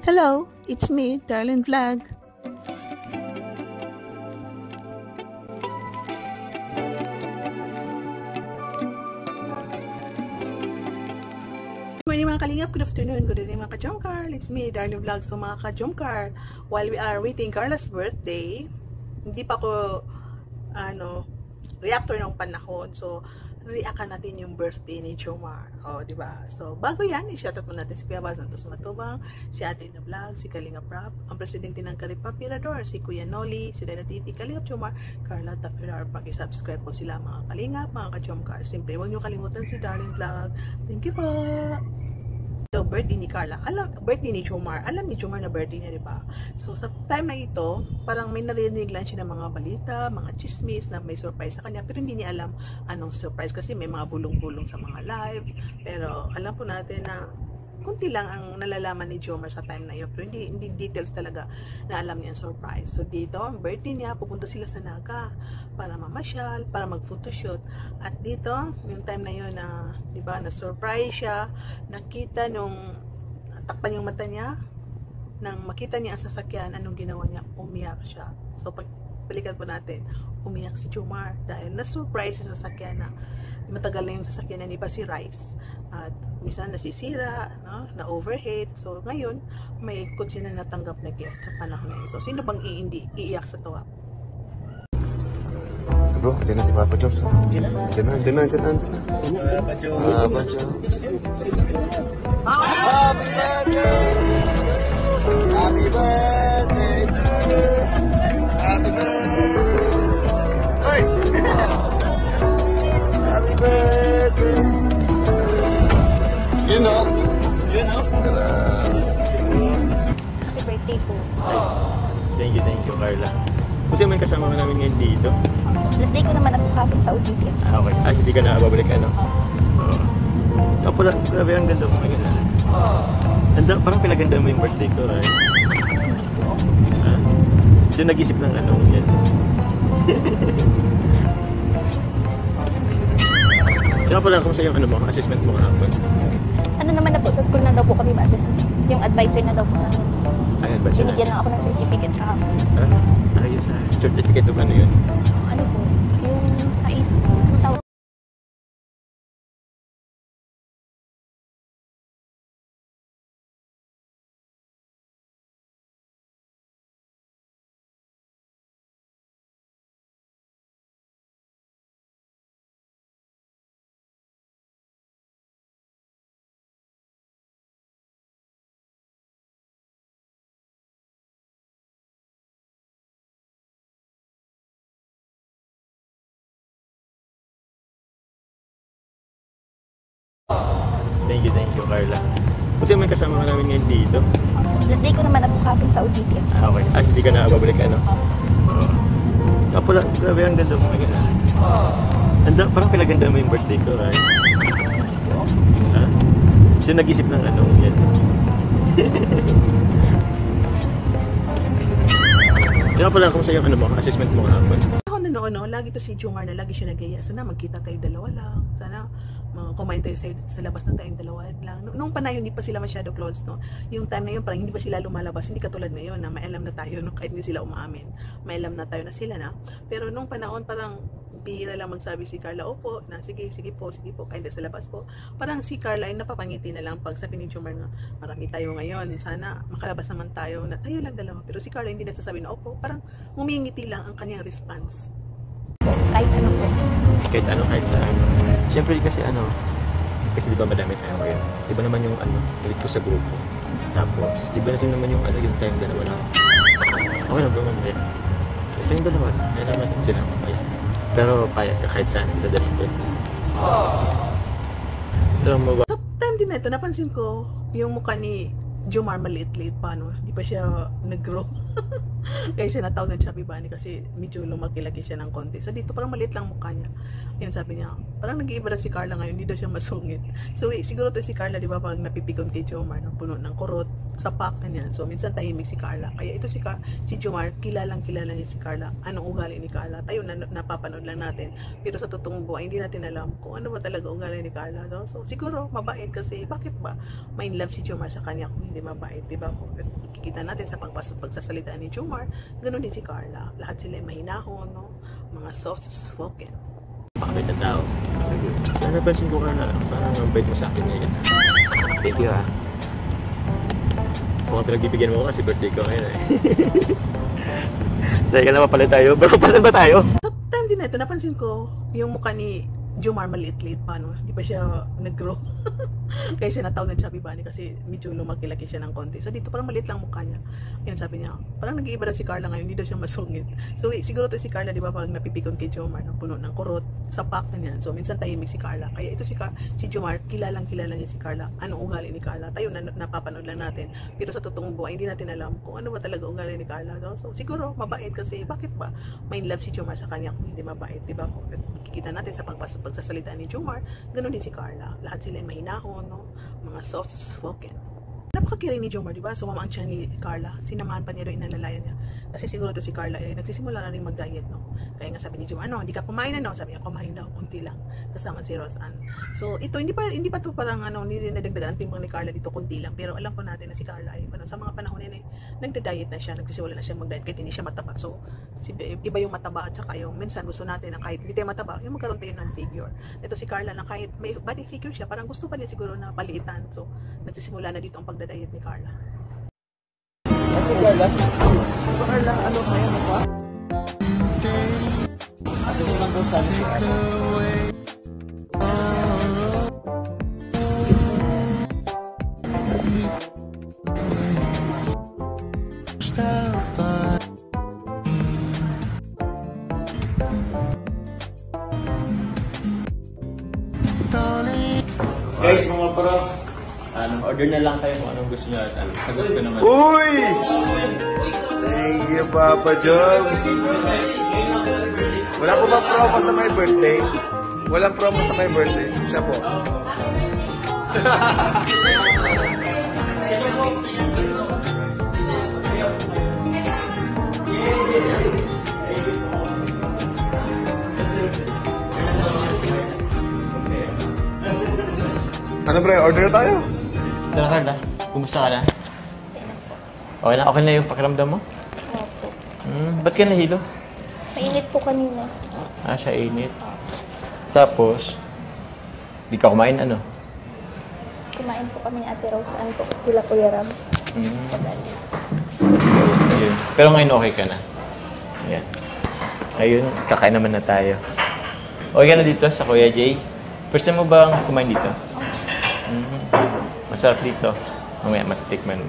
Hello, it's me, Darlene Vlog. Good morning mga kalingap, good afternoon, good evening mga ka-Jomcar. It's me, Darlene Vlog. So mga ka-Jomcar, while we are waiting Carla's birthday, hindi pa ako reactor ng panahon. So react natin yung birthday ni Jomar. Oh, di ba? So bago yan, i-shoutout mo natin si Kuya Bal Santos Matubang, si Ate na Vlog, si Kalinga Prap, ang presidente ng Kalipap Mirador, si Kuya Noli, si Dana TV, Kalingap Jomar, Carla Tapilar. Pag-subscribe po sila mga kalingap, mga ka-Jomcar. Siyempre, huwag nyo kalimutan si Darlene Vlog. Thank you po. So, birthday ni Carla. Birthday ni Jomar. Alam ni Jomar na birthday niya, di ba? So, sa time na ito, parang may narinig lang siya ng mga balita, mga chismis na may surprise sa kanya. Pero hindi niya alam anong surprise kasi may mga bulong-bulong sa mga live. Pero alam po natin na kunti lang ang nalalaman ni Jomar sa time na yun. Pero hindi details talaga na alam niya ang surprise. So, dito, ang birthday niya, pupunta sila sa Naga para mamasyal, para mag-photoshoot. At dito, yung time na yun na, di ba, na-surprise siya, nakita nung takpan yung mata niya, nang makita niya ang sasakyan, anong ginawa niya? Umiyak siya. So, balikan po natin, umiyak si Jomar dahil na-surprise sa sasakyan na matagal na yung sasakyan na iba si Rice at minsan nasisira, no? Na-overheat. So, ngayon, may kutsi na natanggap na gift sa panahon na yun. So, sino bang iiyak sa tuwa? Bro, dyan na si Papa Jobs. Dyan na. Papa Jobs. Happy birthday! Happy birthday to you! Happy birthday! Hey! Happy birthday! You know? Happy birthday po. Thank you, Carla. Buti naman kasama ka namin ngayon dito. Last day ko naman ako kapit sa OJT. Okay. Hindi ka na babalik, ano? Oo. Pala, grabe, ang ganda mo. Parang pinaganda mo yung birthday ko, right? Sino nag-isip ng ano yan? Sino pala kung sa yung assessment mo kahapon? Ano naman na po, sa school na daw po kami ma-assess. Yung advisor na daw po. Ay, advisor na. Binigyan lang ako ng certificate kahapon. Ayos, certificate of ano yun? Ano po? Yung sa ACES. Ano tawag? Thank you, Carla. Buti naman kasama ka namin ngayon dito. Last day ko naman ako kapit sa OJT. Okay. Hindi ka na babalik, ano? Oo. Pala, grabe, ang ganda mo ngayon. Parang pinaganda mo yung birthday ko, right? Sino nag-isip ng ano yan? Sino pala kung sa yung assessment mo kahapon? Lagi to si Jomar na lagi siya nag-iya. Sana magkita tayo dalawa lang. Sana kumain tayo sa labas na tayong dalawa lang. Nung panahon, hindi pa sila masyado close, no? Yung time na yun, parang hindi pa sila lumalabas. Hindi katulad ngayon na may alam na tayo, no? Kahit hindi sila umaamin. May alam na tayo na sila na. Pero nung panahon, parang bihira lang magsabi si Carla, opo, na sige po, kahit sa labas po. Parang si Carla ay napapangiti na lang pag sabi ni Jomar na marami tayo ngayon. Sana makalabas naman tayo na tayo lang dalawa. Pero si Carla hindi nagsasabi na opo. Parang ngumingiti lang ang kanyang response. Kahit ano po. Kahit saan. Siyempre kasi di ba madami tayo ngayon? Di ba naman yung ulit ko sa grupo? Tapos, di ba natin naman yung yung time dalawa lang? Okay na bro, mamaya. Ito yung dalawa. Kaya naman natin sila mamaya. Pero payag ka kahit saan, dadalhin ko. Sa time din na ito, napansin ko yung mukha ni Jomar maliit-liit pa, no? Di pa siya nag-grow. Kaya siya natawag ng Chubby Bunny kasi medyo lumaki-laki siya ng konti. So dito parang maliit lang mukha niya. Yun sabi niya, parang nag-iiba na si Carla ngayon, hindi daw siya masungit. So siguro to si Carla, di ba, pag napipikon kay Jomar, no, puno ng kurot, sapak, ganyan. So minsan tahimik si Carla. Kaya ito si Jomar, kilala niya si Carla. Anong ugali ni Carla? Tayo napapanood lang natin. Pero sa totoong buhay, hindi natin alam kung ano ba talaga ugali ni Carla. No? So siguro mabait kasi bakit ba may love si Jomar sa kanya kung hindi mabait, di ba? Kikita natin sa pagsasalita ni Jomar, ganoon din si Carla. Lahat sila ay mahinahon, no? Mga soft spoken. Pakabait na tao. Ano, napansin ko ka na parang ang bait mo sa akin ngayon. Thank you, ha. Mukhang pinagbibigyan mo ko kasi birthday ko ngayon, eh. Dahil ka na mapala tayo. Pero pasan ba tayo? Sa time din na ito, napansin ko yung mukha ni Jomar maliit-liit pa, no? Di ba siya nag-grow? Kaya siya natawag ng Chubby Bunny kasi medyo lumaki-laki siya ng konti. So dito parang maliit lang mukha niya. Yun sabi niya, parang nag-iiba na si Carla ngayon, hindi daw siya masungit. So siguro to si Carla, di ba, pag napipikon kay Jomar, no, puno ng kurot, sapak, ganyan. So minsan tahimik si Carla. Kaya ito si Jomar, kilalang kilala niya si Carla. Anong ugali ni Carla? Tayo napapanood lang natin. Pero sa totoong buhay, hindi natin alam kung ano ba talaga ugali ni Carla. No? So siguro mabait kasi bakit ba may love si Jomar sa kanya kung hindi mabait, di ba? Kikita natin sa pagsasalita ni Jomar, ganoon din si Carla. Lahat sila ay mahinahon, no? Mga soft spoken. Napakakiring ni Jomar, diba? Sumama ang tiyan ni Carla. Sinamahan pa niya rin inalalayan niya. Kasi siguro to si Carla nagsisimula na rin mag-diet, no? Kaya nga sabi ni Jomar, ano, hindi ka kumain, no? Sabi niya, kumain daw, kunti lang. Kasama si Roseanne. So, ito, hindi pa to parang, hindi nadagdagan ang timbang ni Carla dito, kunti lang. Pero alam po natin na si Carla ay, sa mga panahon yan, nagda-diet na siya, nagsisimula na siya mag-diet kahit hindi siya mataba. So, iba yung mataba at saka yung, minsan gusto natin na kahit hindi tayo mataba, yung magkaroon tayo ng figure. Ito si Carla na kahit may body figure siya, parang gusto pa niya siguro na paliitan. So, nagsisimula na dito ang pagda-diet ni Carla. Ate Carla? Carla, ano kaya mo pa? Asusunod ko sana si Carla. Guys, mga bro, order na lang kayo kung anong gusto nyo at sagot ko naman. Uy! Thank you, Papa Jones. Wala po ba promo sa my birthday? Walang promo sa my birthday. Siya po. Ano pre, order na tayo? Tara Carla, kumusta ka na? Okay na yung pakiramdam mo? Opo. Ba't ka nahilo? Mainit po kanina. Sa init. Tapos, di ka kumain ano? Kumain po kami ni Ate Rose. Ano po? Kuya Ram. Ayun. Pero ngayon okay ka na. Ayan. Ayun, kakain naman na tayo. Okay ka na dito sa Kuya Jay? First time mo bang kumain dito? Masarap dito. Mamaya matitikman mo.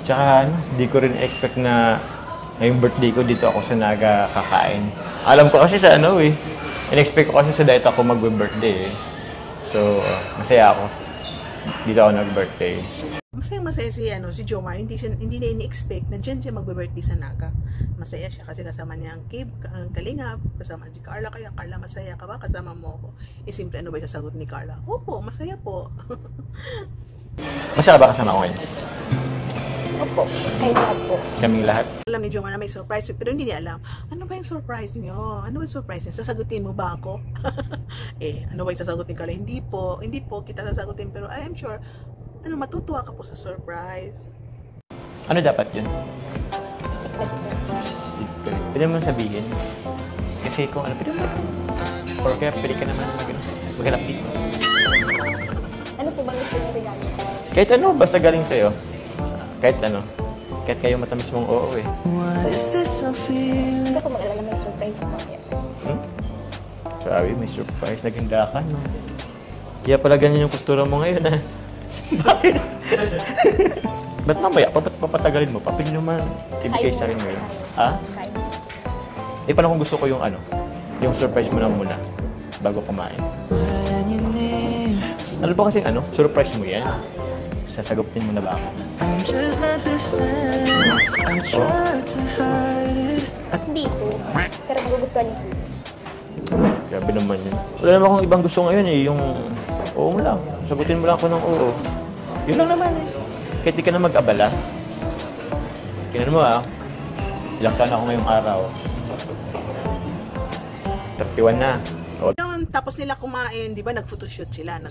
Tsaka di ko rin expect na ngayong birthday ko dito ako sa Naga kakain. Alam ko kasi sa in-expect ko kasi sa diet ako mag-birthday. So, masaya ako. Dito ako nag-birthday. Masaya si Jomar, hindi niya ini-expect na dyan siya mag-birthday sa Naga. Masaya siya kasi kasama niya ang Kib, ang Kalingap, kasama si Carla. Kaya Carla, masaya ka ba? Kasama mo ako. Simple, ano ba yung sasagot ni Carla? Opo, masaya po. Masaya ba kasama ko ngayon? Opo. Kayo lahat po. Kaming lahat? Alam ni Jomar na may surprise, pero hindi niya alam. Ano ba yung surprise niyo? Ano ba yung surprise niya? Sasagutin mo ba ako? Ano ba yung sasagutin Carla? Hindi po kita sasagutin, pero I am sure matutuwa ka po sa surprise. Ano dapat yun? Pwede mo sabihin. Kasi kung pwede mo. Or kaya pwede ka naman maghanap dito. Ano po bang gusto niyo regalo? Kahit ano, basta galing sa'yo. Kahit ano. Kahit kayo matamis mong oo Hindi ko mag-alala may surprise ako. Yes. Sorry, may surprise. Naghanda ka, no? Kaya pala ganyan yung postura mo ngayon, ha? Bakit? Ba't mamaya? Ba't papatagalin mo? Papili naman. Ibigay sa akin ngayon. Ha? Paano kung gusto ko yung yung surprise mo na muna bago kumain? Ano ba kasing surprise mo yan? Sasagutin mo na ba ako? Hindi po. Pero magugustuhan niyo po. Grabe naman yun. Wala naman akong ibang gusto ngayon eh. Yung oo mo lang. Sagutin mo lang ako ng oo. Yun lang naman eh. Kahit di ka na mag-abala. Kinan mo ah. Ilang taon ako ngayong araw. 31 na. O, Yun, tapos nila kumain, di ba, nag-photoshoot sila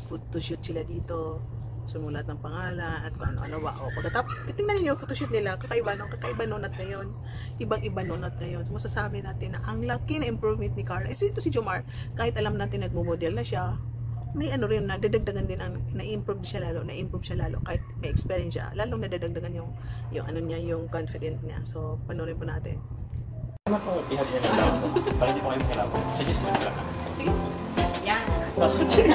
dito. Sumulat ng pangalan at kung ano-ano ba. O, pagkatapos, tingnan niyo yung photoshoot nila, kakaiba nung at ngayon. Ibang-iba nung at ngayon. So, masasabi natin na ang laki na improvement ni Carla. Ito si Jomar, kahit alam natin nagmo-model na siya, may ano rin, nadadagdagan din ang na-improve siya lalo, kahit may experience siya, lalong nadadagdagan yung ano niya, yung confident niya. So, panoorin po natin. naman kung ihag niya na lang. Para hindi po kayo makilaban. Suggest mo na lang. Sige. Yan. Bakit? Hindi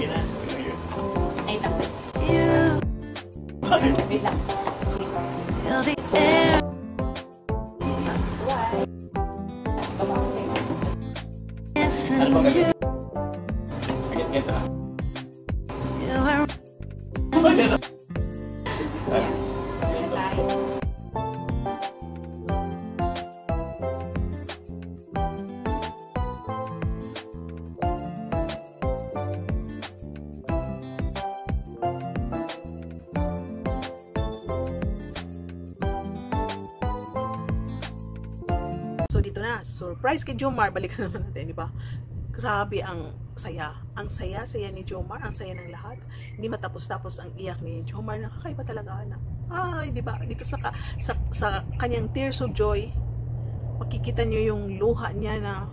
na. Ay, tapos. Bakit? Wait lang. Sige. Tapos, why? Tapos, baba ko tayo. Ano bang gagawin? Agad-agad ah. Ano siya sa... So dito na, surprise kay Jomar, balikan naman natin, di ba? Grabe ang saya. Ang saya-saya ni Jomar, ang saya ng lahat. Hindi matapos-tapos ang iyak ni Jomar, nakakaiba talaga na. Ay, di ba? Dito sa kanyang tears of joy, makikita niyo yung luha niya na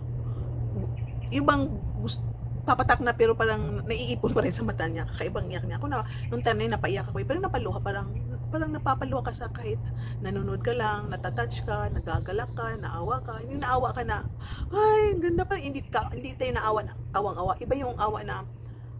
ibang papatak na pero parang naiipon pa rin sa mata niya. Kakaibang iyak niya. Ako na, nung time na yun, napaiyak ako. Pero napaluha, parang napapaluha ka sa kahit nanonood ka lang, natatouch ka, nagagalak ka, naawa ka. Yung naawa ka na, ay, ganda pa. Hindi tayo naawa na, awang-awa. Iba yung awa na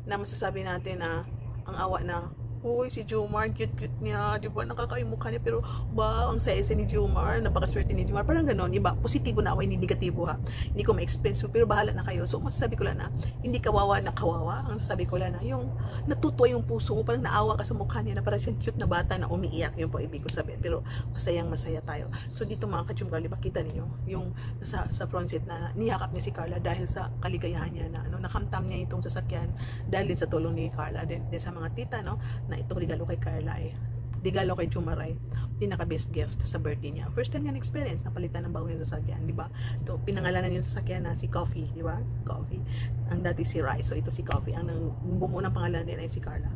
masasabi natin na, ang awa na, uy, si Jomar, cute-cute niya, di ba? Nakakaimukha niya, pero wow, ang saya ni Jomar, napakaswerte ni Jomar. Parang gano'n, iba? Positibo na ako, hindi negatibo ha. Hindi ko ma-explain, pero bahala na kayo. So, masasabi ko lang na, hindi kawawa na kawawa. Ang sasabi ko lang na, yung natutuwa yung puso mo, parang naawa ka sa mukha niya, na parang siyang cute na bata na umiiyak, yun po ibig ko sabihin. Pero masayang masaya tayo. So, dito mga ka-Jomar, di ba, kita ninyo, yung sa front seat na niyakap niya si Carla dahil sa kaligayahan niya na, nakamtam niya itong sasakyan dahil din sa tulong ni Carla, din sa mga tita, no, na itong regalo kay Carla regalo kay Jomar ay pinaka best gift sa birthday niya. First time niya experience na palitan ng bagong sasakyan, di ba? Ito pinangalanan yung sasakyan na si Coffee, di ba? Coffee. Ang dati si Rice. So ito si Coffee. Ang bumuo ng pangalan din ay si Carla.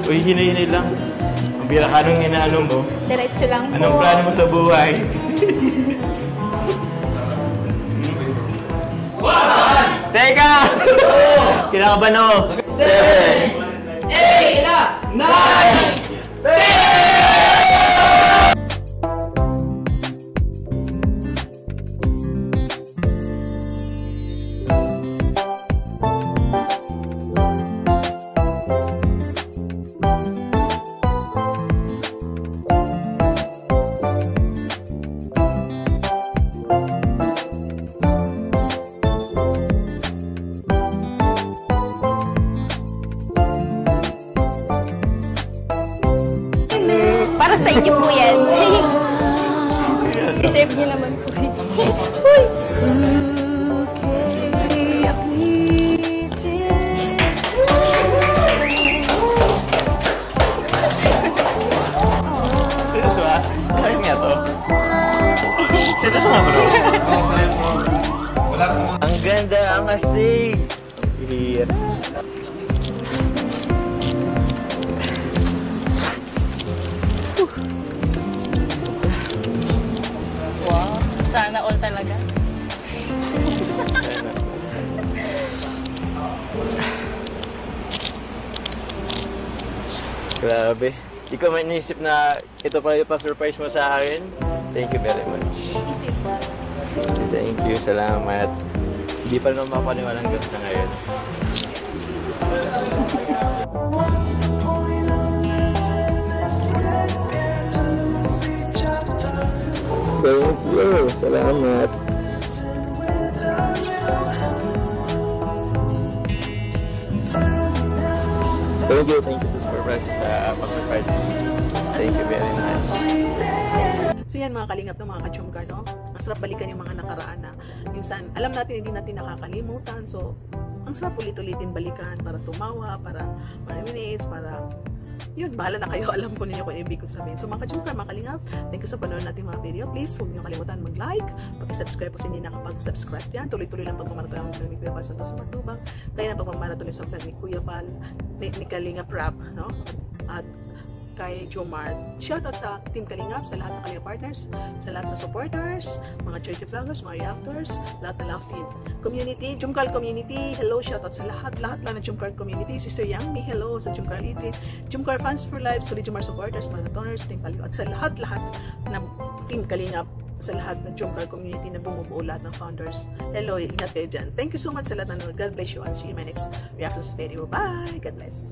Uy, hinay-hinay lang. Ang birakanong inaano mo. Diretso lang po. Anong plano mo sa buhay? Teka! Kinakabahan ako. 7, 8, 9, 10! Para sa inyo po yan. Deserve niyo naman po. Uy! Seryoso ha? Ayun nga to. Seryoso nga bro? Ang ganda, ang astig. Hihir. Wow, sana all talaga. Grabe. Ikaw may inisip na ito pa yung pa-surprise mo sa akin. Thank you very much. Thank you. Salamat. Hindi pa naman mapaniwalang gano'n sa ngayon. Thank you. Salamat. Thank you sa surprise sa pag-surprise. Thank you very much. So yan mga kalingap ng mga kachumkar, no? Masarap balikan yung mga nakaraan na minsan, alam natin hindi natin nakakalimutan. So, ang sarap ulit-ulitin balikan para tumawa, para reminisce, para yun, bahala na kayo. Alam ko ninyo kung ibig ko sabihin. So mga kachumkar, mga kalingap, thank you sa panonood natin mga video. Please, huwag niyo kalimutan mag-like, pag-subscribe po sa hindi nakapag-subscribe yan. Tuloy-tuloy lang pagmamaraton ang vlog ni Kuya Val Santos Matubang. Kaya na pagmamaraton sa vlog ni Kuya Val, ni Kalingap Rap, no? At kay Jomar. Shoutout sa Team Kalingap, sa lahat ng Kalingap partners, sa lahat ng supporters, mga charity vloggers, mga reactors, lahat ng Love Team community, Jumkal community, hello, shoutout sa lahat lang ng Jumkar community, Sister Yang, hello sa Jumkar Elite, Jumkar Fans for Life, Solid Jumar supporters, marathoners, Team Kalingap, at sa lahat ng Team Kalingap, sa lahat ng Jumkar community na bumubuo lahat ng founders. Hello, ingat kayo dyan. Thank you so much sa lahat ng God bless you and see you in my next reactions video. Bye! God bless!